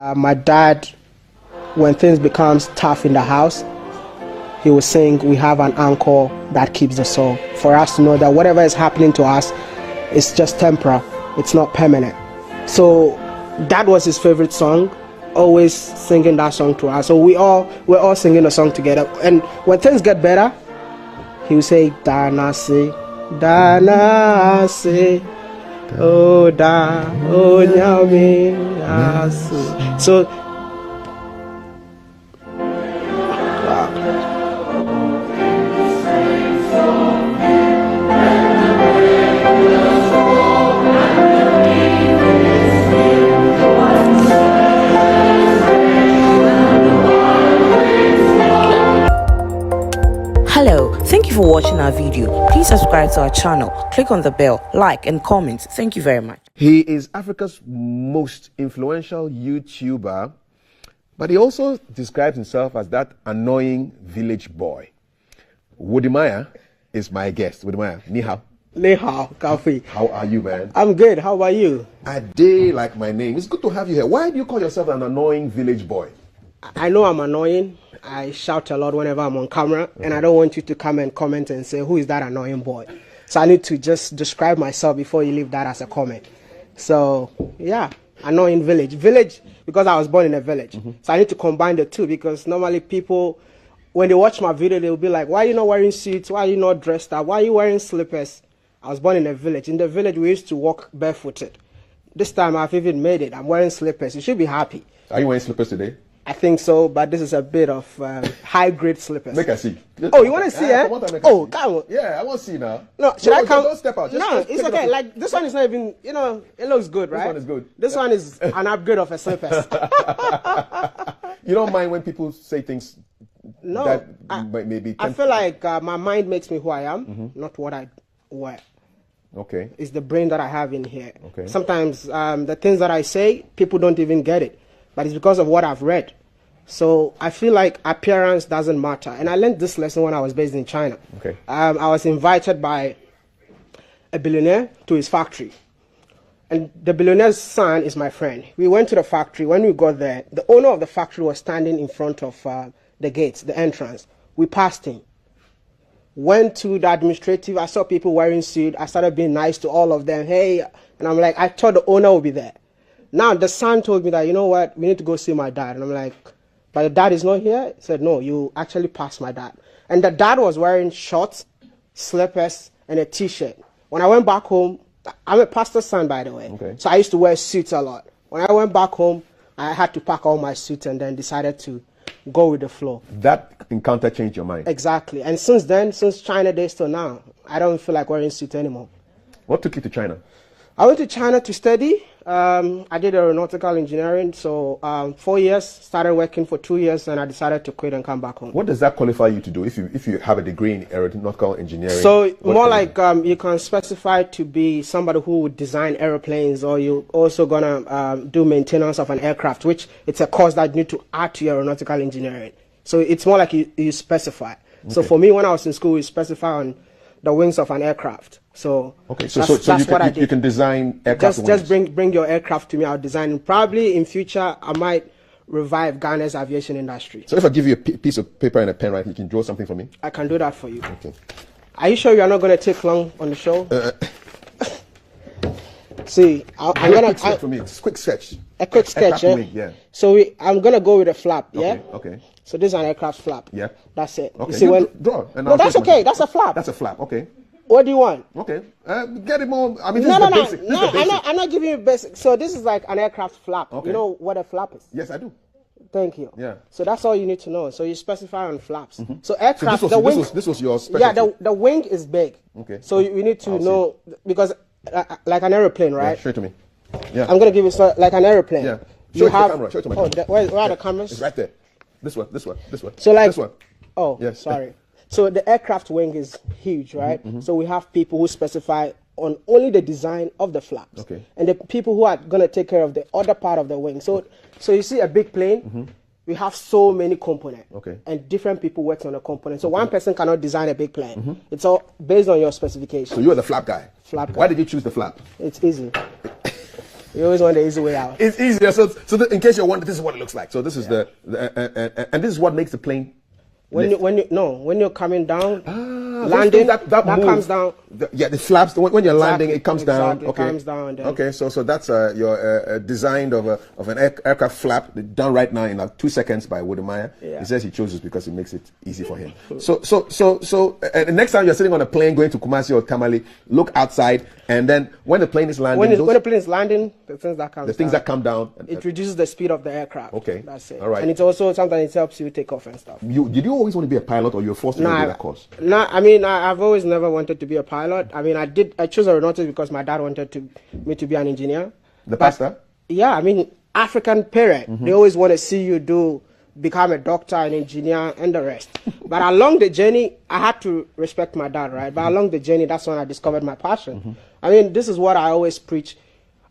My dad, when things becomes tough in the house, he will sing, "We have an anchor that keeps the soul," for us to know that whatever is happening to us is just temporal, it's not permanent. So that was his favorite song, always singing that song to us. So we're all singing the song together. And when things get better, he will say, "Danase, Danase, oh da, oh nyame, ase." So Hello, thank you for watching our video. Please subscribe to our channel, click on the bell, like and comment. Thank you very much. He is Africa's most influential YouTuber, but he also describes himself as that annoying village boy. Wode Maya is my guest. Wode Maya, ni hao. Ni hao, Kafi. How are you, man? I'm good. How about you? A day like my name. It's good to have you here. Why do you call yourself an annoying village boy? I know I'm annoying. I shout a lot whenever I'm on camera, and I don't want you to come and comment and say, "Who is that annoying boy?" So I need to just describe myself before you leave that as a comment. So yeah, annoying village because I was born in a village. So I need to combine the two, because normally people, when they watch my video, they'll be like, "Why are you not wearing suits? Why are you not dressed up? Why are you wearing slippers?" I was born in a village. In the village, we used to walk barefooted. This time I've even made it. I'm wearing slippers. You should be happy. Are you wearing slippers today? I think so, but this is a bit of high-grade slippers. Make I see. Oh, you want to see, eh? Oh, come on. Yeah, I want to see now. No, should I come? Don't step out. No, it's okay. Like, this one is not even, it looks good, right? This one is good. This one is an upgrade of a slippers. You don't mind when people say things no, that maybe... I feel like my mind makes me who I am, not what I wear. Okay. It's the brain that I have in here. Okay. Sometimes the things that I say, people don't even get it. But it's because of what I've read. So I feel like appearance doesn't matter. And I learned this lesson when I was based in China. Okay. I was invited by a billionaire to his factory. And the billionaire's son is my friend. We went to the factory. When we got there, the owner of the factory was standing in front of the gates, the entrance. We passed him. Went to the administrative. I saw people wearing suits. I started being nice to all of them. Hey, and I'm like, I thought the owner would be there. Now, the son told me that, you know what, we need to go see my dad. And I'm like, but your dad is not here? He said, no, you actually passed my dad. And the dad was wearing shorts, slippers, and a T-shirt. When I went back home, I'm a pastor's son, by the way. Okay. So I used to wear suits a lot. When I went back home, I had to pack all my suits and then decided to go with the flow. That encounter changed your mind? Exactly. And since then, since China days till now, I don't feel like wearing suits anymore. What took you to China? I went to China to study. I did aeronautical engineering, so 4 years, started working for 2 years, and I decided to quit and come back home. What does that qualify you to do if you have a degree in aeronautical engineering? So more like you can specify to be somebody who would design airplanes, or you're also gonna do maintenance of an aircraft, which it's a course that you need to add to your aeronautical engineering. So it's more like you specify. Okay. So for me, when I was in school, we specify on the wings of an aircraft. So okay, so you can design aircraft wings. Just bring your aircraft to me. I'll design. Probably in future, I might revive Ghana's aviation industry. So if I give you a piece of paper and a pen, right, you can draw something for me? I can do that for you. Okay. Are you sure you are not going to take long on the show? See, I'm gonna for me. It's a quick sketch. A quick sketch, yeah. Yeah. So I'm gonna go with a flap, yeah. Okay. So this is an aircraft flap. Yeah. That's it. Okay. You see draw. No, that's okay. That's a flap. That's a flap. Okay. What do you want? Okay. Get it more. I mean, No. basic. I'm not giving you basic. So this is like an aircraft flap. Okay. You know what a flap is? Yes, I do. Thank you. Yeah. So that's all you need to know. So you specify on flaps. So aircraft, this was your specialty. Yeah, the wing is big. Okay. So you need to know, because like an airplane, right? Yeah, show it to me. Yeah. I'm gonna give you like an airplane. Yeah. Show it to the camera. Show it to my camera. Where are the cameras? It's right there. This one. So like this one. Oh, yes. Sorry. So the aircraft wing is huge, right? So we have people who specify on only the design of the flaps. Okay. And the people who are going to take care of the other part of the wing. So you see a big plane, we have so many components. Okay. And different people work on a component. So one person cannot design a big plane. It's all based on your specification. So you are the flap guy. Flap guy. Why did you choose the flap? It's easy. You always want the easy way out. It's easier. So in case you're wondering, this is what it looks like. So this is and this is what makes the plane. When you're coming down, landing, that comes down. The flaps. When you're landing, it comes down. Okay. It comes down. Then. Okay. So that's your design of an aircraft flap done right now in like 2 seconds by Wode Maya. Yeah. He says he chose this because it makes it easy for him. So next time you're sitting on a plane going to Kumasi or Tamale, look outside, and then when the plane is landing, when the plane is landing, the things that come down, it reduces the speed of the aircraft. Okay. That's it. All right. And it's also sometimes it helps you take off and stuff. Did you always want to be a pilot, or you were forced to do that course? No, I mean, I've always never wanted to be a pilot. I mean, I chose aeronautics because my dad wanted me to be an engineer. The pastor? Yeah, I mean, African parent, they always want to see you become a doctor, an engineer, and the rest. But along the journey, I had to respect my dad, right? But along the journey, that's when I discovered my passion. I mean, this is what I always preach.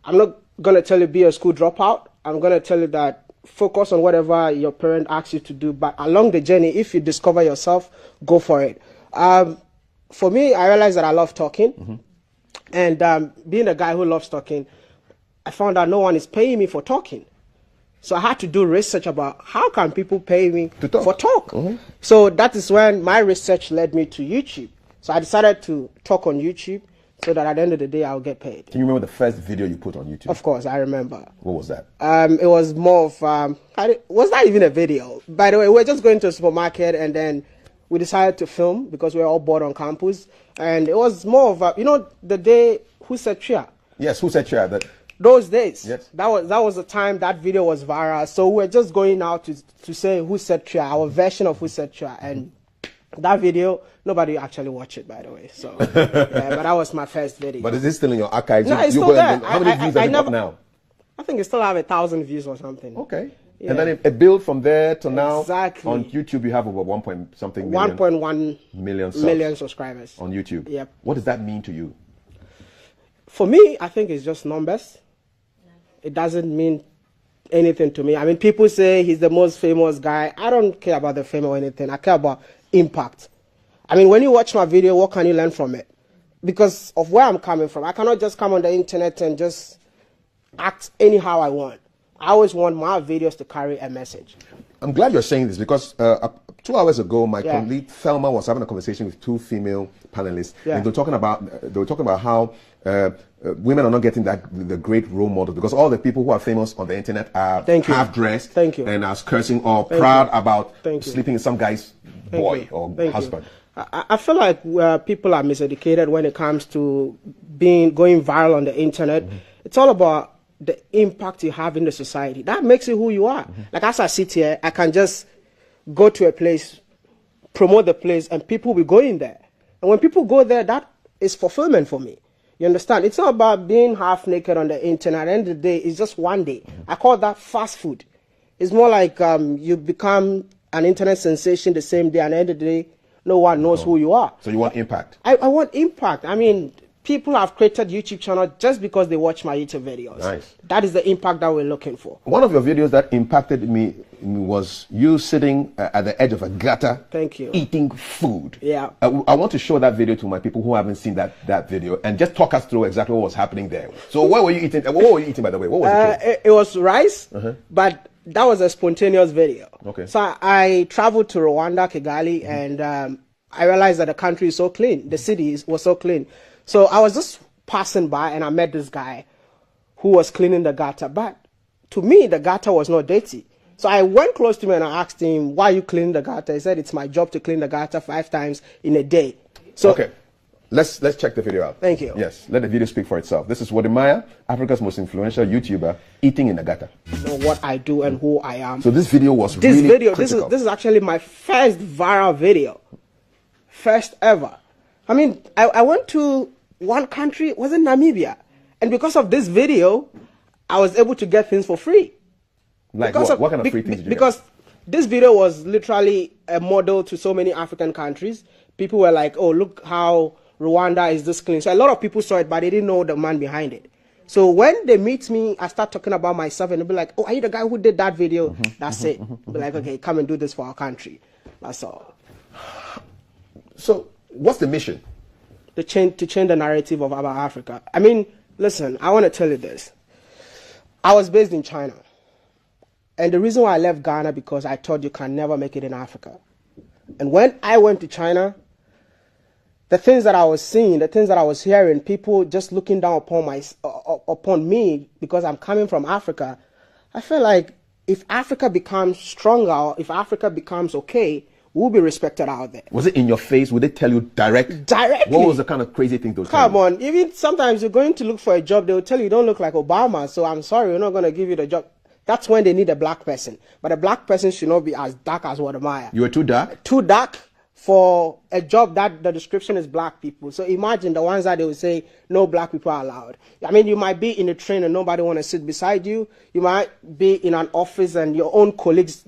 I'm not going to tell you be a school dropout. I'm going to tell you that focus on whatever your parent asks you to do. But along the journey, if you discover yourself, go for it. For me, I realized that I love talking. And being a guy who loves talking, I found out no one is paying me for talking. So I had to do research about how can people pay me for talk. So that is when my research led me to YouTube. So I decided to talk on YouTube so that at the end of the day, I'll get paid. Can you remember the first video you put on YouTube? Of course, I remember. What was that? It was more of, was not even a video. By the way, we were just going to a supermarket and then we decided to film because we were all bored on campus. And it was more of the day Who Said Chia? Yes, Who Said Chia? Those days. Yes. That was the time that video was viral. So we were just going out to say Who Said Chia, our version of Who Said Chia. And that video, nobody actually watched it, by the way. So, yeah, but that was my first video. But is it still in your archives? No, it's still there. How many views does it have now? I think it still have 1,000 views or something. Okay. Yeah. And then it built from there to now. Exactly. On YouTube, you have over 1.something million. 1.1 million subscribers. On YouTube. Yep. What does that mean to you? For me, I think it's just numbers. It doesn't mean anything to me. I mean, people say he's the most famous guy. I don't care about the fame or anything. I care about impact. I mean, when you watch my video, what can you learn from it? Because of where I'm coming from. I cannot just come on the internet and just act anyhow I want. I always want my videos to carry a message. I'm glad you're saying this because 2 hours ago, my colleague Thelma was having a conversation with 2 female panelists. And they were talking about how women are not getting the great role models because all the people who are famous on the internet are half-dressed and are cursing or proud about sleeping with some guy's boy or husband. I feel like people are miseducated when it comes to going viral on the internet. It's all about the impact you have in the society. That makes you who you are. Like as I sit here, I can just go to a place, promote the place, and people will be going there. And when people go there, that is fulfillment for me. You understand? It's not about being half naked on the internet. At the end of the day, it's just one day. I call that fast food. It's more like you become an internet sensation the same day, and at the end of the day, no one knows who you are. So you want impact? I want impact. I mean, people have created YouTube channels just because they watch my YouTube videos. Nice. That is the impact that we're looking for. One of your videos that impacted me was you sitting at the edge of a gutter. Thank you. Eating food. Yeah. I want to show that video to my people who haven't seen that video and just talk us through exactly what was happening there. So what were you eating? What were you eating, by the way? What was it? It was rice, but that was a spontaneous video. Okay. So I traveled to Rwanda, Kigali, and I realized that the country is so clean. The city was so clean. So I was just passing by and I met this guy who was cleaning the gutter. But to me, the gutter was not dirty. So I went close to him and I asked him, why are you cleaning the gutter? He said, it's my job to clean the gutter 5 times in a day. So okay. Let's check the video out. Thank you. Yes, let the video speak for itself. This is Wode Maya, Africa's most influential YouTuber, eating in a gutter. Know what I do and who I am. So this video was really critical. This is actually my first viral video. First ever. I mean, I went to one country, was in Namibia. And because of this video, I was able to get things for free. Like what kind of free things did you Because this video was literally a model to so many African countries. People were like, oh, look how Rwanda is this clean. So a lot of people saw it, but they didn't know the man behind it. So when they meet me, I start talking about myself and they'll be like, oh, are you the guy who did that video? That's it. I'll be like, okay, come and do this for our country. That's all. So what's the mission? To change the narrative of about Africa. I mean, listen, I want to tell you this. I was based in China. And the reason why I left Ghana, because I thought you can never make it in Africa. And when I went to China, the things that I was seeing, the things that I was hearing, people just looking down upon me because I'm coming from Africa, I felt like if Africa becomes stronger, if Africa becomes okay, we'll be respected out there. Was it in your face? Would they tell you directly? What was the kind of crazy thing they would tell you? Come on, even sometimes you're going to look for a job, they will tell you don't look like Obama, so I'm sorry, we're not going to give you the job. That's when they need a black person. But a black person should not be as dark as Wode Maya. You were too dark? Too dark for a job that the description is black people. So imagine the ones that they will say, no black people are allowed. I mean, you might be in a train and nobody want to sit beside you. You might be in an office and your own colleagues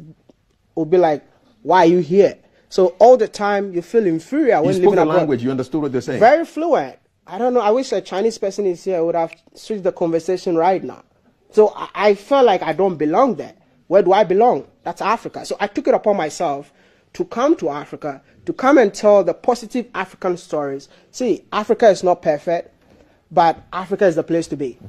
will be like, why are you here? So all the time you feel inferior when you spoke living the language, you understood what they're saying? Very fluent. I don't know, I wish a Chinese person is here, I would have switched the conversation right now. So I felt like I don't belong there. Where do I belong? That's Africa. So I took it upon myself to come to Africa, to come and tell the positive African stories. See, Africa is not perfect, but Africa is the place to be.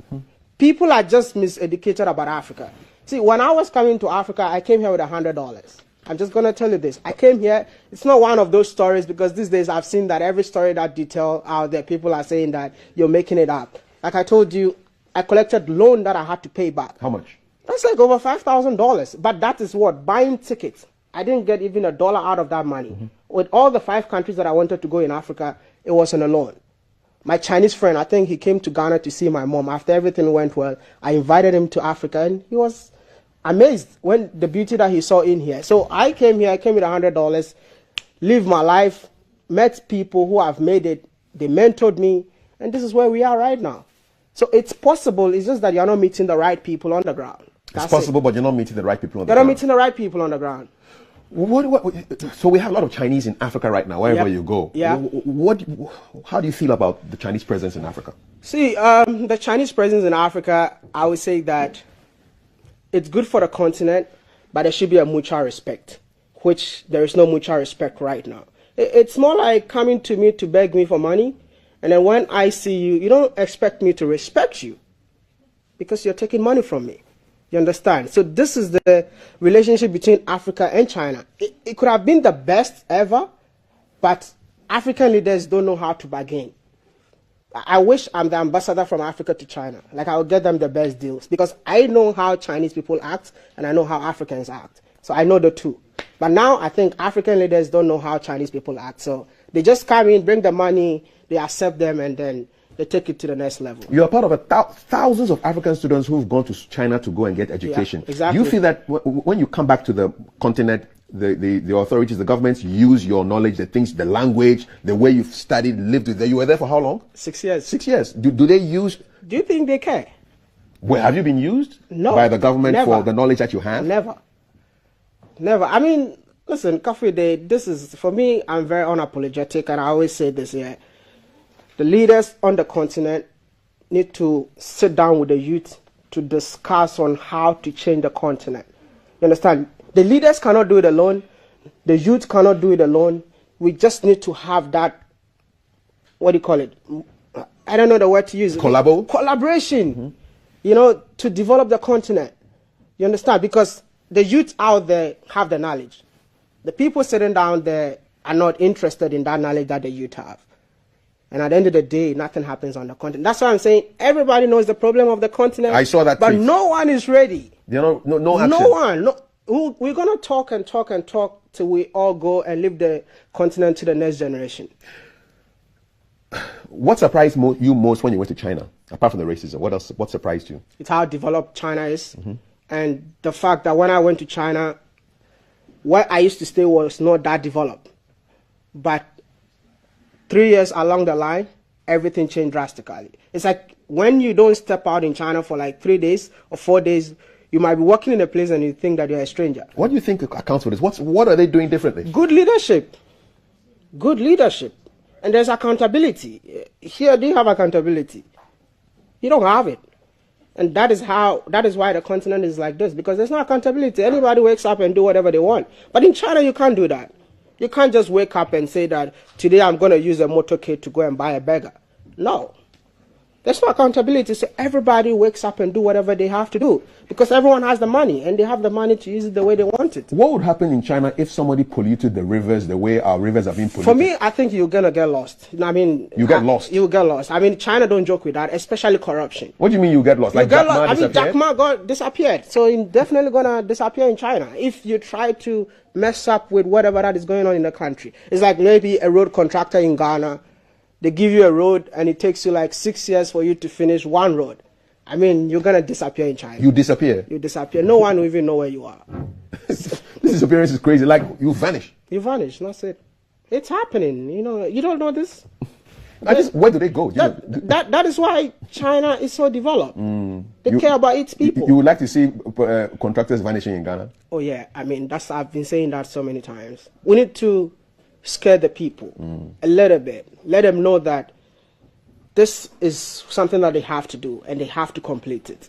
People are just miseducated about Africa. See, when I was coming to Africa, I came here with $100. I'm just going to tell you this. I came here, it's not one of those stories because these days I've seen that every story that detail out there, people are saying that you're making it up. Like I told you, I collected loan that I had to pay back. How much? That's like over $5,000. But that is what? Buying tickets. I didn't get even $1 out of that money. With all the 5 countries that I wanted to go in Africa, it was on a loan. My Chinese friend, I think he came to Ghana to see my mom. After everything went well, I invited him to Africa and he was amazed when the beauty that he saw in here. So I came here, I came with $100, lived my life, met people who have made it. They mentored me, and this is where we are right now. So it's possible, it's just that you're not meeting the right people on the ground. It's possible, but you're not meeting the right people on the ground. ground. You're not meeting the right people on the ground. So we have a lot of Chinese in Africa right now, wherever you go. Yeah. How do you feel about the Chinese presence in Africa? See, the Chinese presence in Africa, I would say that it's good for the continent, but there should be a mutual respect, which there is no mutual respect right now. It's more like coming to me to beg me for money, and then when I see you, you don't expect me to respect you because you're taking money from me. You understand? So this is the relationship between Africa and China. It could have been the best ever, but African leaders don't know how to bargain. I wish I'm the ambassador from Africa to China. Like I will get them the best deals because I know how Chinese people act and I know how Africans act. So I know the two. But now I think African leaders don't know how Chinese people act. So they just come in, bring the money, they accept them, and then they take it to the next level. You are part of thousands of African students who've gone to China to go and get education. Yeah, exactly. You feel that when you come back to the continent, the authorities, the governments use your knowledge, the things, the language, the way you've studied, lived with there. You were there for how long? 6 years. 6 years. Do they use... Do you think they care? Well, have you been used by the government for the knowledge that you have? Never. Never. I mean, listen, this is, for me, I'm very unapologetic, and I always say this here. The leaders on the continent need to sit down with the youth to discuss on how to change the continent. You understand? The leaders cannot do it alone. The youth cannot do it alone. We just need to have that, what do you call it? I don't know the word to use. Collaboration, you know, to develop the continent. You understand? Because the youth out there have the knowledge. The people sitting down there are not interested in that knowledge that the youth have. And at the end of the day, nothing happens on the continent. That's why I'm saying everybody knows the problem of the continent. I saw that but tweet. No one is ready. No action. No one. No, we're going to talk and talk and talk till we all go and leave the continent to the next generation. What surprised you most when you went to China, apart from the racism? What surprised you? It's how developed China is. And the fact that when I went to China, where I used to stay was not that developed. But 3 years along the line, everything changed drastically. It's like when you don't step out in China for like 3 days or 4 days, you might be walking in a place and you think that you're a stranger. What do you think accounts for this? What are they doing differently? Good leadership. Good leadership. And there's accountability. Here, do you have accountability? You don't have it. And that is why the continent is like this, because there's no accountability. Anybody wakes up and do whatever they want. But in China, you can't do that. You can't just wake up and say that today I'm going to use a motorcade to go and buy a burger. No. There's no accountability, so everybody wakes up and do whatever they have to do because everyone has the money and they have the money to use it the way they want it. What would happen in China if somebody polluted the rivers the way our rivers are being polluted? For me, I think you're gonna get lost. I mean, you get lost. You get lost. I mean, China don't joke with that, especially corruption. What do you mean you get lost? Like Jack Ma disappeared? Jack Ma disappeared, so he's definitely gonna disappear in China if you try to mess up with whatever that is going on in the country. It's like maybe a road contractor in Ghana. They give you a road and it takes you like 6 years for you to finish one road. I mean, you're going to disappear in China. You disappear? You disappear. No one will even know where you are. This disappearance is crazy. Like, you vanish. You vanish. That's it. It's happening. You know, you don't know this? Where do they go? That is why China is so developed. They care about its people. You would like to see contractors vanishing in Ghana? Oh, yeah. I mean, I've been saying that so many times. We need to scare the people a little bit. Let them know that this is something that they have to do and they have to complete it.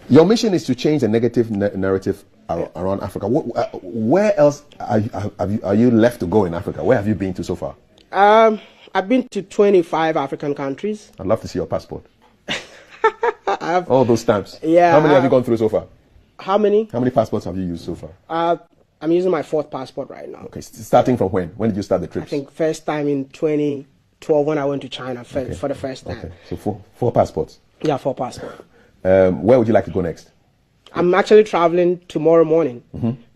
Your mission is to change the negative narrative around Africa. Where else are you left to go in Africa? Where have you been to so far? I've been to 25 African countries. I'd love to see your passport. All those stamps. Yeah. How many have you gone through so far? How many? How many passports have you used so far? I'm using my 4th passport right now. Okay, starting from when? When did you start the trips? I think first time in 2012 when I went to China for the first time. Okay, so four passports. Yeah, 4 passports. Where would you like to go next? I'm actually traveling tomorrow morning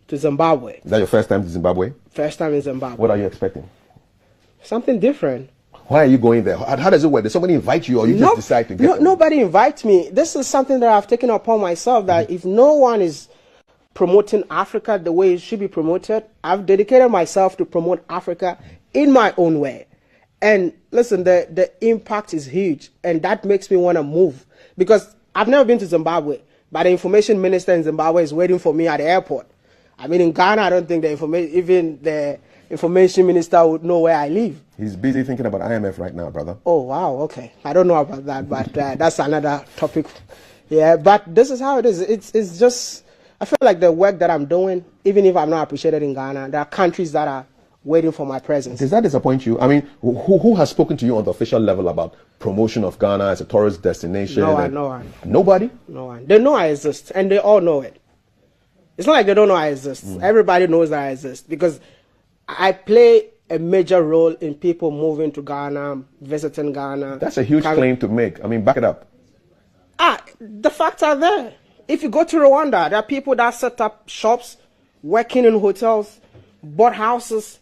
to Zimbabwe. Is that your first time to Zimbabwe? First time in Zimbabwe. What are you expecting? Something different. Why are you going there? How does it work? Does somebody invite you or you just decide to get there? Nobody invites me. This is something that I've taken upon myself that if no one is promoting Africa the way it should be promoted, I've dedicated myself to promote Africa in my own way. And listen, the impact is huge, and that makes me want to move because I've never been to Zimbabwe, but the information minister in Zimbabwe is waiting for me at the airport. I mean, in Ghana, I don't think even the information minister would know where I live. He's busy thinking about IMF right now, brother. Oh, wow, okay. I don't know about that, but that's another topic. Yeah, but this is how it is. It's just, I feel like the work that I'm doing, even if I'm not appreciated in Ghana, there are countries that are waiting for my presence. Does that disappoint you? I mean, who has spoken to you on the official level about promotion of Ghana as a tourist destination? No one. Nobody? No one. They know I exist, and they all know it. It's not like they don't know I exist. Everybody knows that I exist because I play a major role in people moving to Ghana, visiting Ghana. That's a huge claim to make. I mean, back it up. The facts are there. If you go to Rwanda, there are people that set up shops, working in hotels, bought houses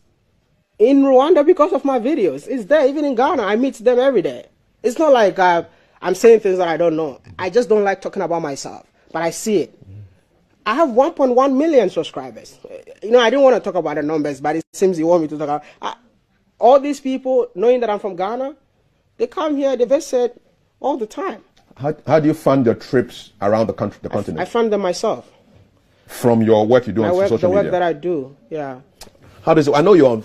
in Rwanda because of my videos. It's there. Even in Ghana, I meet them every day. It's not like I'm saying things that I don't know. I just don't like talking about myself, but I see it. I have 1.1 million subscribers. You know, I didn't want to talk about the numbers, but it seems you want me to talk about all these people, knowing that I'm from Ghana, they come here, they visit all the time. How do you fund your trips around the country, the continent? I fund them myself. From your work you do on social the media? work that I do, yeah. How does it? I know you're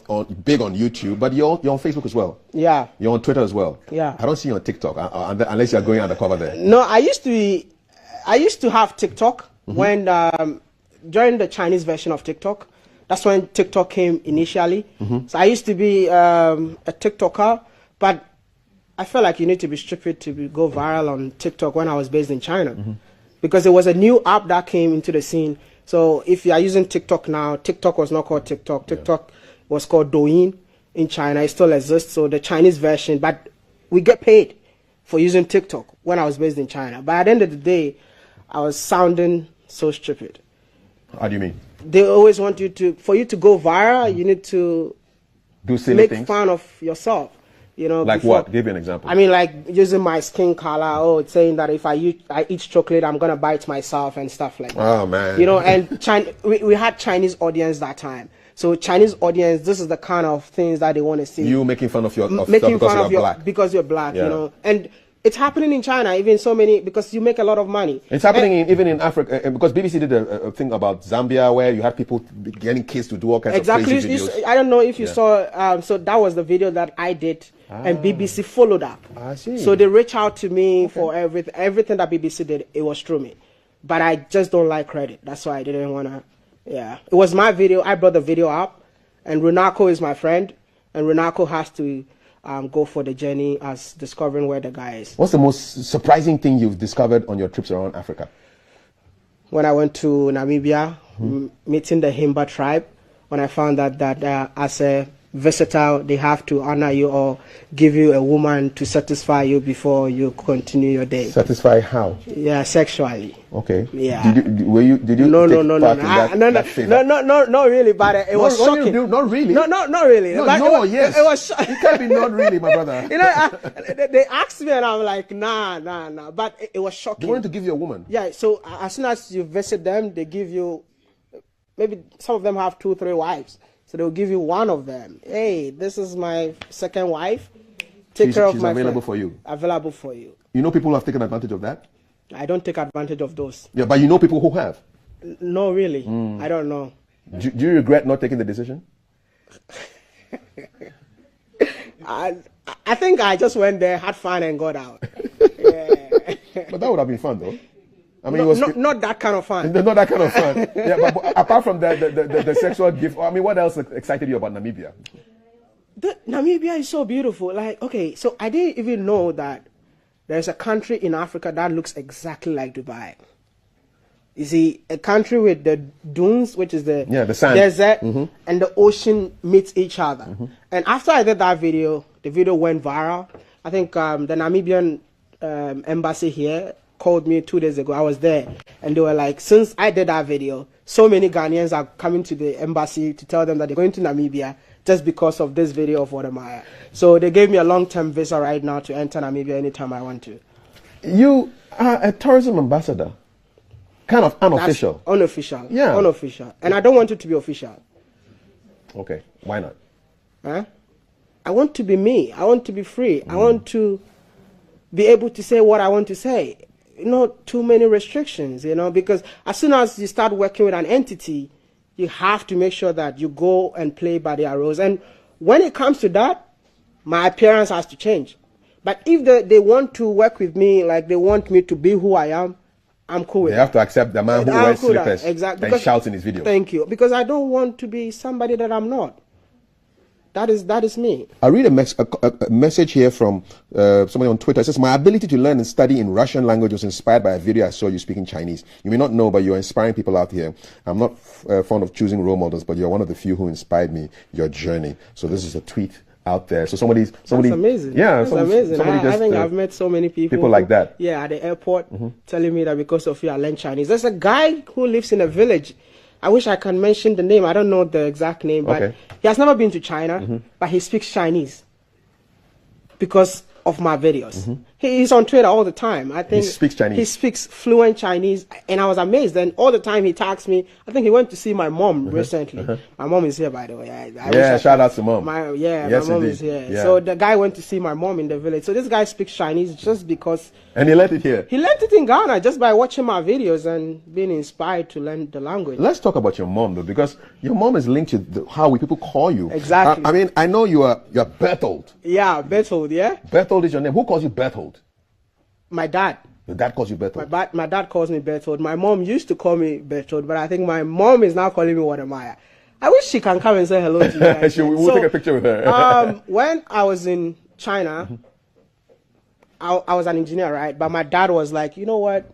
big on YouTube, but you're on Facebook as well. Yeah. You're on Twitter as well. Yeah. I don't see you on TikTok unless you're going undercover there. No, I used to have TikTok when during the Chinese version of TikTok. That's when TikTok came initially. So I used to be a TikToker, but I felt like you need to be stupid to go viral on TikTok when I was based in China, because there was a new app that came into the scene. So if you are using TikTok now, TikTok was not called TikTok. TikTok was called Douyin in China. It still exists. So the Chinese version, but we get paid for using TikTok when I was based in China. But at the end of the day, I was sounding so stupid. How do you mean? They always want you for you to go viral, you need to do silly things? Make fun of yourself. You know, like what? Give me an example. I mean, like using my skin color, it's saying that if I eat chocolate, I'm gonna bite myself and stuff like that. Oh man! You know, and we had Chinese audience that time. So Chinese audience, this is the kind of things that they want to see. You making fun of black because you're black. Yeah. You know, and it's happening in China, even because you make a lot of money. It's happening even in Africa, because BBC did a thing about Zambia where you had people getting kids to do all kinds of crazy videos. I don't know if you saw, so that was the video that I did, and BBC followed up. I see. So they reached out to me for everything that BBC did, it was through me. But I just don't like credit. That's why I didn't want to, It was my video, I brought the video up, and Runako is my friend, and Runako has to go for the journey as discovering where the guy is. What's the most surprising thing you've discovered on your trips around Africa? When I went to Namibia, meeting the Heba tribe, when I found out that as a visitor, they have to honor you or give you a woman to satisfy you before you continue your day. Satisfy how? Yeah, sexually. Okay. Yeah. Did you No, take part in that favor? Not really, but it was shocking. Not really. No, not really. No, yes. It was. It can't be not really, my brother. They asked me, and I'm like, nah. But it was shocking. They wanted to give you a woman. Yeah. So as soon as you visit them, they give you. Maybe some of them have 2, 3 wives. So they'll give you one of them. Hey, this is my second wife. Take care of my friend. She's available for you. Available for you. You know people who have taken advantage of that? I don't take advantage of those. Yeah, but you know people who have? No, really. I don't know. Do you regret not taking the decision? I think I just went there, had fun, and got out. Yeah. But that would have been fun, though. I mean, not that kind of fun. Not that kind of fun. Yeah, but apart from the sexual gift, I mean, what else excited you about Namibia? Namibia is so beautiful. Like, okay, so I didn't even know that there's a country in Africa that looks exactly like Dubai. You see, a country with the dunes, which is the sand. desert, and the ocean meet each other. And after I did that video, the video went viral. I think the Namibian embassy here called me 2 days ago. I was there, and they were like, since I did that video, so many Ghanaians are coming to the embassy to tell them that they're going to Namibia just because of this video of Wode Maya. So they gave me a long-term visa right now to enter Namibia anytime I want to. You are a tourism ambassador. Kind of unofficial. That's unofficial. Yeah. Unofficial. And I don't want it to be official. Okay. Why not? Huh? I want to be me. I want to be free. I want to be able to say what I want to say. Not too many restrictions, because as soon as you start working with an entity, you have to make sure that you go and play by their rules. And when it comes to that, my appearance has to change. But if they want to work with me, like they want me to be who I am, I'm cool with that. They have to accept the man who wears slippers and shouts in his video. Thank you. Because I don't want to be somebody that I'm not. That is me. I read a message here from somebody on Twitter. It says, my ability to learn and study in Russian language was inspired by a video I saw you speaking Chinese. You may not know, but you're inspiring people out here. I'm not fond of choosing role models, but you're one of the few who inspired me, your journey. So this is a tweet out there. So somebody. That's amazing. Yeah, that's amazing. I think I've met so many people. People like that. Yeah, at the airport, telling me that because of you I learned Chinese. There's a guy who lives in a village. I wish I can mention the name. I don't know the exact name, but he has never been to China, but he speaks Chinese because of my videos. He's on Twitter all the time. I think he speaks Chinese. He speaks fluent Chinese, and I was amazed. And all the time he tags me. I think he went to see my mom recently. My mom is here, by the way. Shout out to mom. My yes, mom indeed. is here. Yeah. So the guy went to see my mom in the village. So this guy speaks Chinese just because. And he learned it here. He learned it in Ghana just by watching my videos and being inspired to learn the language. Let's talk about your mom, though, because your mom is linked to how people call you. Exactly. I mean, I know you're Berthold. Yeah, Berthold, yeah. Berthold is your name. Who calls you Berthold? My dad. Your dad calls you Berthold? My dad calls me Berthold. My mom used to call me Berthold, but I think my mom is now calling me Wode Maya. I wish she can come and say hello to you. We'll take a picture with her. When I was in China, I was an engineer, right? But my dad was like, you know what?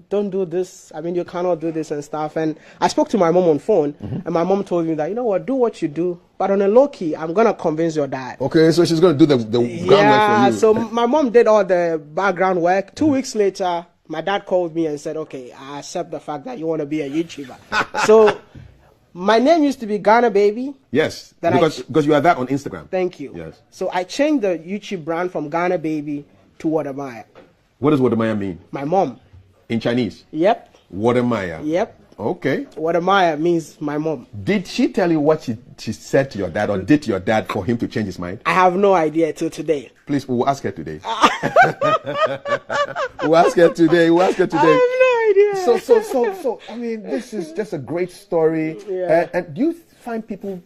Don't do this. I mean, you cannot do this and stuff. And I spoke to my mom on phone, and my mom told me that, you know what, do what you do. But on a low key, I'm going to convince your dad. Okay, so she's going to do the groundwork for you. So my mom did all the background work. 2 weeks later, my dad called me and said, okay, I accept the fact that you want to be a YouTuber. So my name used to be Ghana Baby. Yes, because you are that on Instagram. Thank you. Yes. So I changed the YouTube brand from Ghana Baby to Wode Maya. What does Wode Maya mean? My mom. In Chinese? Yep. Wode Maya? Yep. Okay. Wode Maya means my mom. Did she tell you what she said to your dad or did to your dad for him to change his mind? I have no idea till today. Please, we'll ask her today. We'll ask her today. I have no idea. So, I mean, this is just a great story. Yeah. And do you find people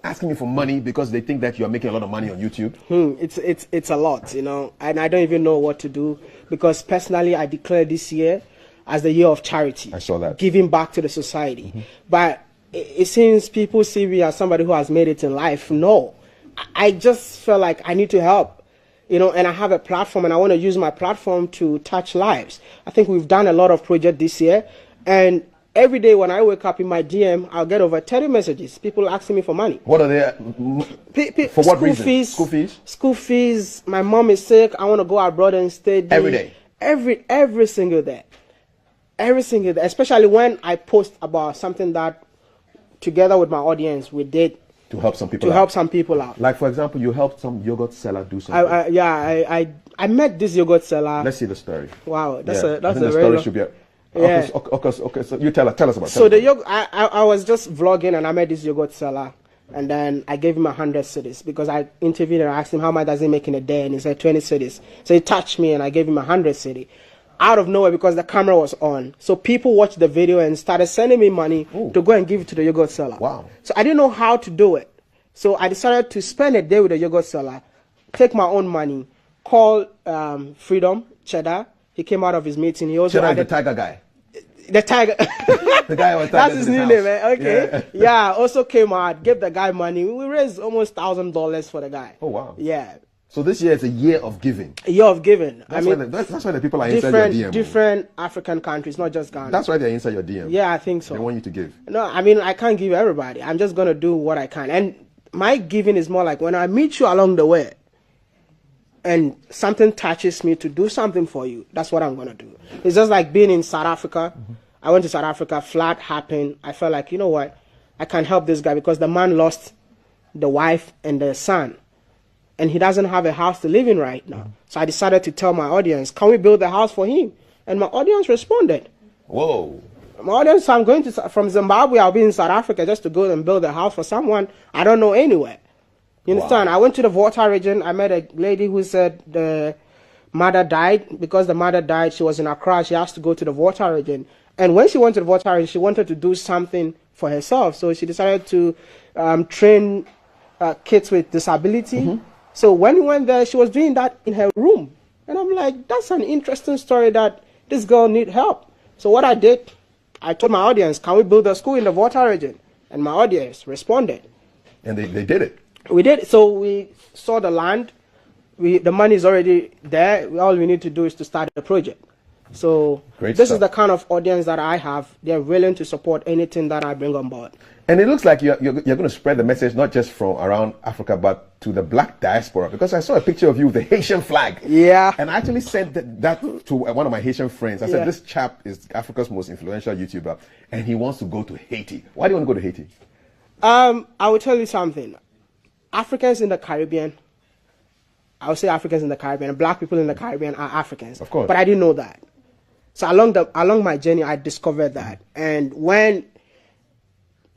asking you for money because they think that you are making a lot of money on YouTube? It's a lot, and I don't even know what to do because personally I declared this year as the year of charity. I saw that. Giving back to the society. But it seems people see me as somebody who has made it in life. No. I just felt like I need to help, you know, and I have a platform and I want to use my platform to touch lives. I think we've done a lot of projects this year, and every day when I wake up in my DM, I'll get over 30 messages. People asking me for money. What are they? For what reason? School fees. School fees. My mom is sick. I want to go abroad and study. Every day. Every single day. Every single day. Especially when I post about something that, together with my audience, we did to help some people. Help some people out. Like, for example, you helped some yogurt seller do something. I met this yogurt seller. Let's see the story. Wow, that's I a think the very story long... should be. Yeah. Okay. So you tell us about it. So the yogurt, I was just vlogging and I met this yogurt seller, and then I gave him 100 cedis because I interviewed and I asked him how much does he make in a day, and he said 20 cedis. So he touched me and I gave him 100 cedis. Out of nowhere, because the camera was on. So people watched the video and started sending me money to go and give it to the yogurt seller. Wow. So I didn't know how to do it. So I decided to spend a day with the yogurt seller, take my own money, call Freedom Cheddar. He came out of his meeting. He also Cheddar is the tiger guy. The tiger. The guy was That's his new name, man. Okay. Yeah. Also came out, gave the guy money. We raised almost $1,000 for the guy. Oh wow. Yeah. So this year is a year of giving. A year of giving. That's why the people are inside your DM. Different African countries, not just Ghana. That's why they're inside your DM. Yeah, I think so. They want you to give. No, I mean, I can't give everybody. I'm just going to do what I can. And my giving is more like when I meet you along the way and something touches me to do something for you, that's what I'm going to do. It's just like being in South Africa. I went to South Africa, flood happened. I felt like, you know what, I can help this guy because the man lost the wife and the son. And he doesn't have a house to live in right now. So I decided to tell my audience, can we build a house for him? And my audience responded. Whoa. My audience, I'm going to, from Zimbabwe, I'll be in South Africa just to go and build a house for someone I don't know anywhere. You understand? Wow. I went to the Volta region. I met a lady who said the mother died. Because the mother died, she was in Accra. She has to go to the Volta region. And when she went to the Volta region, she wanted to do something for herself. So she decided to train kids with disability. So when we went there, she was doing that in her room. And I'm like, that's an interesting story that this girl need help. So what I did, I told my audience, can we build a school in the Volta region? And my audience responded. And they did it. We did. So we saw the land. The money is already there. All we need to do is to start the project. So this is the kind of audience that I have. They're willing to support anything that I bring on board. And it looks like you're going to spread the message not just from around Africa, but to the black diaspora. Because I saw a picture of you with the Haitian flag. Yeah. And I actually sent that to one of my Haitian friends. I said, this chap is Africa's most influential YouTuber, and he wants to go to Haiti. Why do you want to go to Haiti? I will tell you something. Africans in the Caribbean, I would say Africans in the Caribbean, black people in the Caribbean are Africans. Of course. But I didn't know that. So along my journey, I discovered that. And when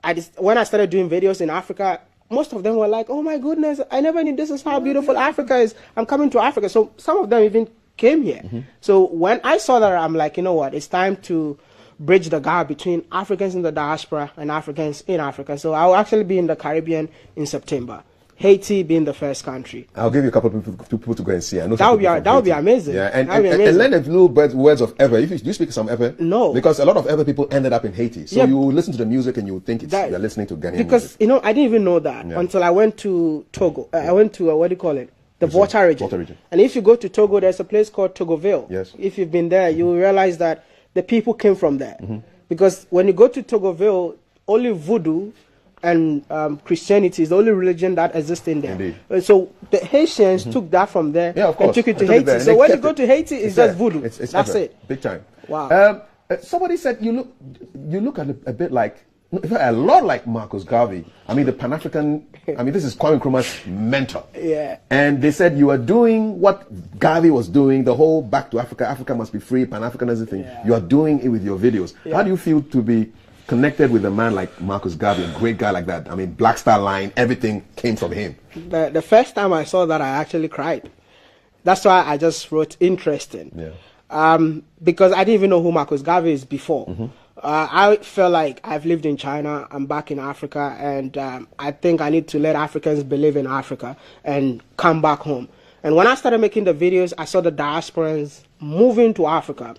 I started doing videos in Africa, most of them were like, oh my goodness, I never knew this is how beautiful Africa is. I'm coming to Africa. So some of them even came here. So when I saw that, I'm like, you know what, it's time to bridge the gap between Africans in the diaspora and Africans in Africa. So I'll actually be in the Caribbean in September. Haiti being the first country. I'll give you a couple of people to go and see. I know that would be amazing. Yeah, and learn a few words of Ever. Do you speak some Ever? No. Because a lot of Ever people ended up in Haiti. So you listen to the music and you think you're listening to Ghanaian music. Because, you know, I didn't even know that until I went to Togo. I went to, what do you call it? The Volta region. And if you go to Togo, there's a place called Togoville. Yes. If you've been there, you will realize that the people came from there. Because when you go to Togoville, only voodoo and Christianity is the only religion that exists in there. Indeed. So the Haitians took that from there and took it to Haiti. So when you go to Haiti, it's just voodoo. That's it. Big time. Wow. Somebody said you look a bit like, a lot like Marcus Garvey. I mean, the Pan-African, this is Kwame Nkrumah's mentor. Yeah. And they said you are doing what Garvey was doing, the whole back to Africa, Africa must be free, Pan-Africanism thing. Yeah. You are doing it with your videos. Yeah. How do you feel to be connected with a man like Marcus Garvey, a great guy like that? I mean, Black Star Line, everything came from him. The first time I saw that, I actually cried. That's why I just wrote interesting. Yeah. Because I didn't even know who Marcus Garvey is before. I felt like I've lived in China, I'm back in Africa, and I think I need to let Africans believe in Africa and come back home. And when I started making the videos, I saw the diasporans moving to Africa.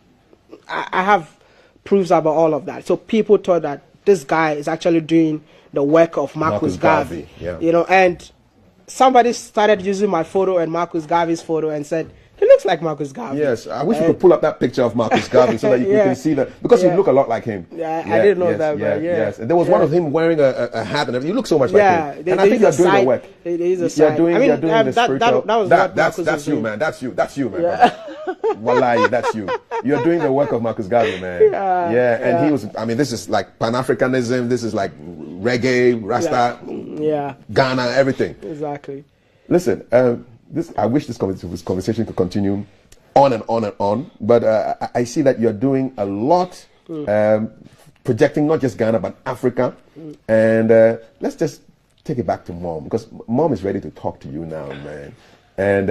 I have proofs about all of that. So people thought that this guy is actually doing the work of Marcus Garvey. Yeah. You know, and somebody started using my photo and Marcus Garvey's photo and said, he looks like Marcus Garvey. Yes, I wish you could pull up that picture of Marcus Garvey so that you can see that, because you look a lot like him. Yeah, I didn't know that, but Yes, and there was one of him wearing a hat and everything. You look so much like him. And I think you're doing the work. You're doing the spiritual. That's you, man. That's you, man. Wallahi, that's you. You're doing the work of Marcus Garvey, man. And he was, I mean, this is like Pan-Africanism, this is like reggae, Rasta, Ghana, everything. Exactly. Listen, I wish this conversation could continue on and on and on, but I see that you're doing a lot, projecting not just Ghana but Africa, and let's just take it back to Mom, because Mom is ready to talk to you now, man. And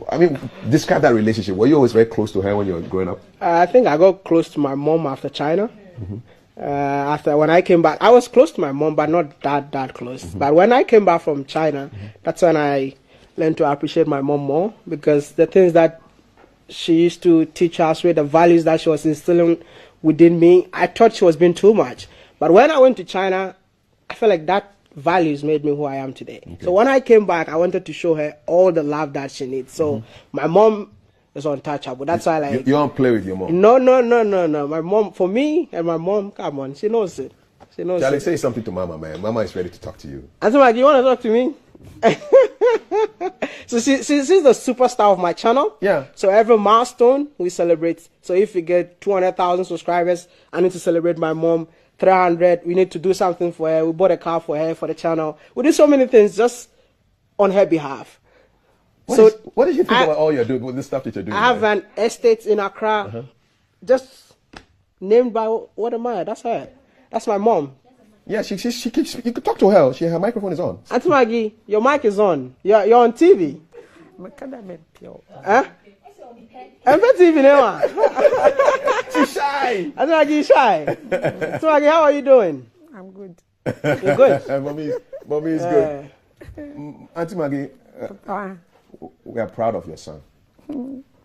I mean, describe that relationship. Were you always very close to her when you were growing up? I think I got close to my mom after China. After when I came back, I was close to my mom, but not that close. But when I came back from China, that's when I learned to appreciate my mom more, because the things that she used to teach us with, the values that she was instilling within me, I thought she was being too much. But when I went to China, I felt like that values made me who I am today. Okay. So when I came back, I wanted to show her all the love that she needs. So my mom is untouchable. That's why you don't play with your mom. No. My mom, for me and my mom, come on, she knows it. She knows Charlie, it. say something to Mama, man. Mama is ready to talk to you. Asaph, do you want to talk to me? So she's the superstar of my channel. Yeah. So every milestone we celebrate. So if we get 200,000 subscribers, I need to celebrate my mom. 300, we need to do something for her. We bought a car for her, for the channel. We do so many things just on her behalf. What did you think about all you're doing with this stuff that you're doing? I have an estate in Accra, just named by Wode Maya. That's her. That's my mom. Yeah, she you could talk to her. Her microphone is on. Auntie Maggie, your mic is on. You're on TV. Huh? I'm not TV now. She's shy. Auntie Maggie is shy. Auntie Maggie, how are you doing? I'm good. You're good? Mommy is good. Auntie Maggie, we are proud of your son.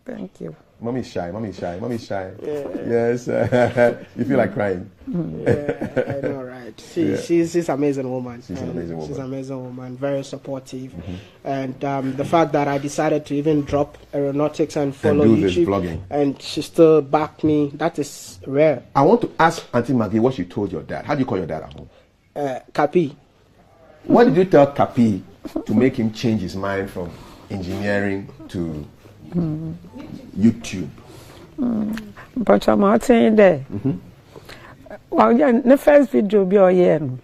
Thank you. Mommy's shy. Yes. You feel like crying. Yeah, I know, right? She's an amazing woman. She's an amazing woman. She's an amazing woman, very supportive. And the fact that I decided to even drop aeronautics and follow and do YouTube, this vlogging, and she still backed me, that is rare. I want to ask Auntie Maggie what you told your dad. How do you call your dad at home? Kapi. What did you tell Kapi to make him change his mind from engineering to YouTube? But I'm not saying there. Well, yeah, the first video be onye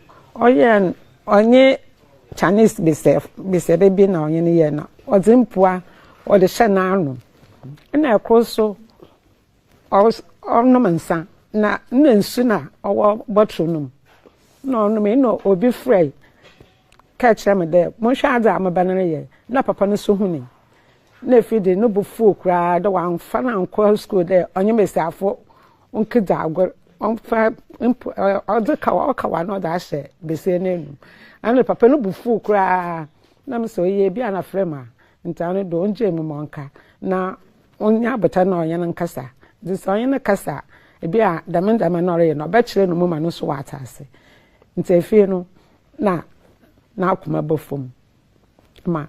Chinese be baby na onye ye na odimpua or the shananu. And I so ornamensa na nensuna or botronum. No me no obi free. Catch them there. Monshada am a banner na papa no so huni. Na fide no bufu kra da wan fa na nko school there onye mesafo onkida agor on fa odeka no da she bese nenu ane papa no bufu kra na me so ye bia na frema ntane do onje me monka na onya beta na onye nkasa dis onye na kasa e bia damendama no re no be kire no muma no so watase ntefie no na akuma bofom ma.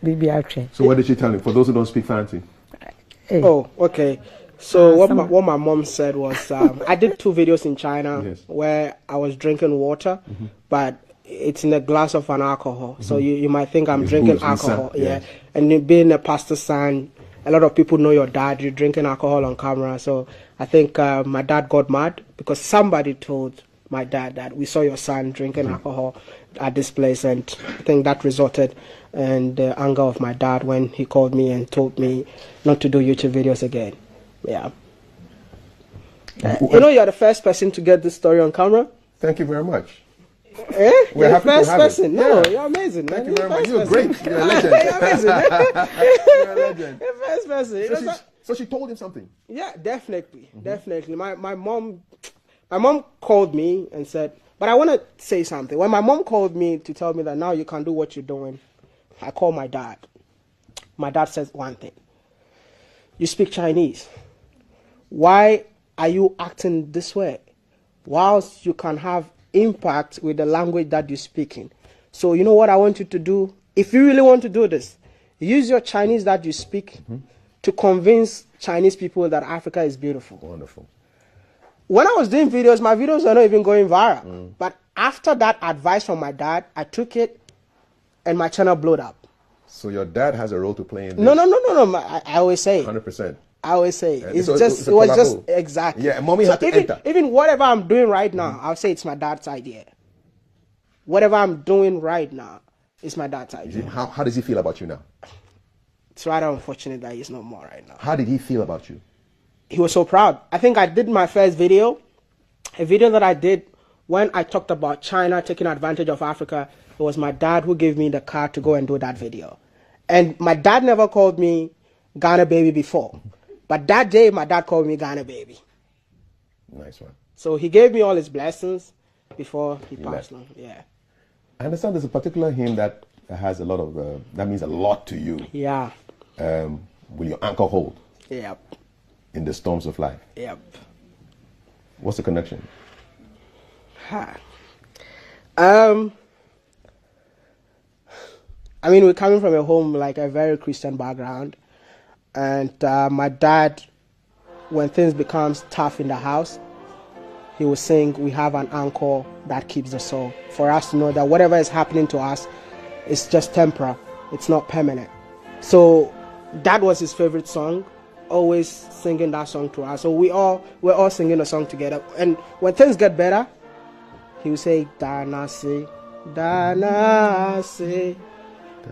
So what did she tell him? For those who don't speak fancy. Oh, okay. So what my mom said was, I did 2 videos in China where I was drinking water, but it's in a glass of an alcohol. So you might think I'm drinking alcohol. Yeah. And being a pastor's son, a lot of people know your dad, you're drinking alcohol on camera. So I think my dad got mad because somebody told my dad that we saw your son drinking alcohol at this place, and I think that resulted in the anger of my dad when he called me and told me not to do YouTube videos again. Yeah. You know, you're the first person to get this story on camera. Thank you very much. Eh? We're happy first to have person. It. No, Yeah. You're amazing. Thank man. you very much. You're great. You're a legend. You're amazing. You're a legend. You're first person. So she told him something. Yeah, definitely. Definitely. My mom called me and said, but I want to say something. When my mom called me to tell me that now you can do what you're doing, I called my dad. My dad says one thing. You speak Chinese. Why are you acting this way? Whilst you can have impact with the language that you're speaking. So you know what I want you to do? If you really want to do this, use your Chinese that you speak to convince Chinese people that Africa is beautiful. Wonderful. When I was doing videos, my videos were not even going viral. But after that advice from my dad, I took it and my channel blew up. So your dad has a role to play in this? No. I always say 100%. I always say it was collaboration. just exactly. Yeah, mommy had to enter. Even whatever I'm doing right now, I'll say it's my dad's idea. Whatever I'm doing right now, it's my dad's idea. How does he feel about you now? It's rather unfortunate that he's no more right now. How did he feel about you? He was so proud. I think I did my first video, a video that I did when I talked about China taking advantage of Africa. It was my dad who gave me the car to go and do that video. And my dad never called me Ghana baby before. But that day, my dad called me Ghana baby. Nice one. So he gave me all his blessings before he passed on. Yeah. I understand there's a particular hymn that has a lot of, that means a lot to you. Yeah. Will your anchor hold? Yep. In the storms of life? Yep. What's the connection? I mean, we're coming from a home like a very Christian background. And my dad, when things becomes tough in the house, he will sing, we have an anchor that keeps the soul. For us to know that whatever is happening to us, it's just temporal. It's not permanent. So that was his favorite song, always singing that song to us. So we're all singing the song together. And when things get better, he will say, Danasi, Danasi.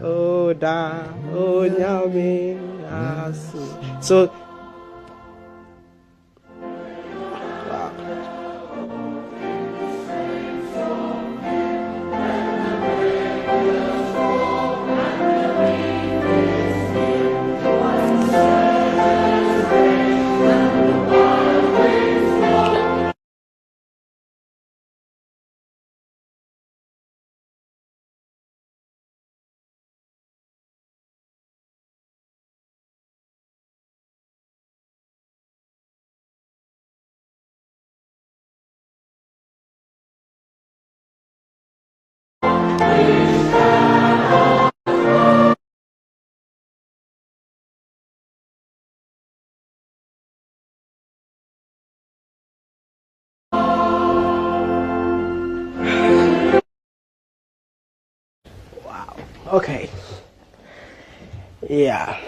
Oh da, oh nyami, asu. So, okay. Yeah.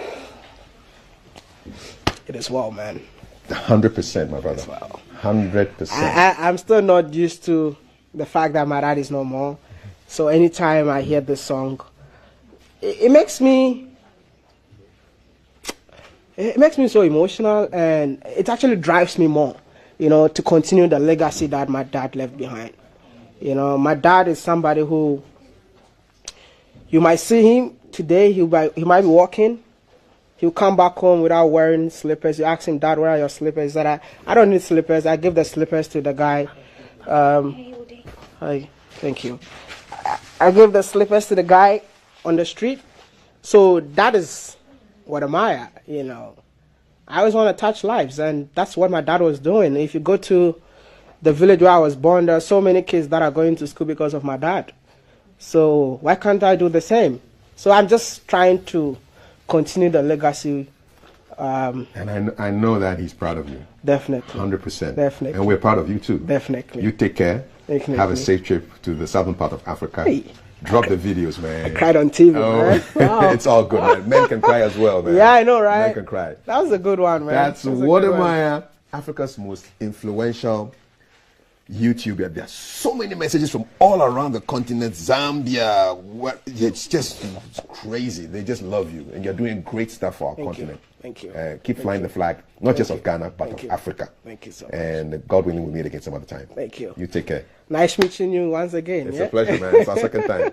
It is well, man. 100%, my brother. Well. 100%. I'm still not used to the fact that my dad is no more. So anytime I hear this song, it makes me so emotional, and it actually drives me more, to continue the legacy that my dad left behind. My dad is somebody who, you might see him today, he might be walking, he'll come back home without wearing slippers. You ask him, Dad, where are your slippers? He said, I don't need slippers. I give the slippers to the guy. Hi, thank you. I give the slippers to the guy on the street. So that is Wode Maya, I always want to touch lives, and that's what my dad was doing. If you go to the village where I was born, there are so many kids that are going to school because of my dad. So why can't I do the same? So I'm just trying to continue the legacy. And I know that he's proud of you. Definitely. 100%. Definitely. And we're proud of you too. Definitely. You take care. Definitely. Have a safe trip to the southern part of Africa. Hey. Drop the videos, man. I cried on TV, man. Wow. It's all good, man. Men can cry as well, man. Yeah, I know, right? Men can cry. That was a good one, man. That's Wode Maya, Africa's most influential YouTuber. There are so many messages from all around the continent. Zambia, it's just crazy. They just love you, and you're doing great stuff for our continent. Thank you. Keep flying the flag, not just of Ghana, but of Africa. Thank you so much. And God willing, we'll meet again some other time. Thank you. You take care. Nice meeting you once again. It's a pleasure, man. It's our second time.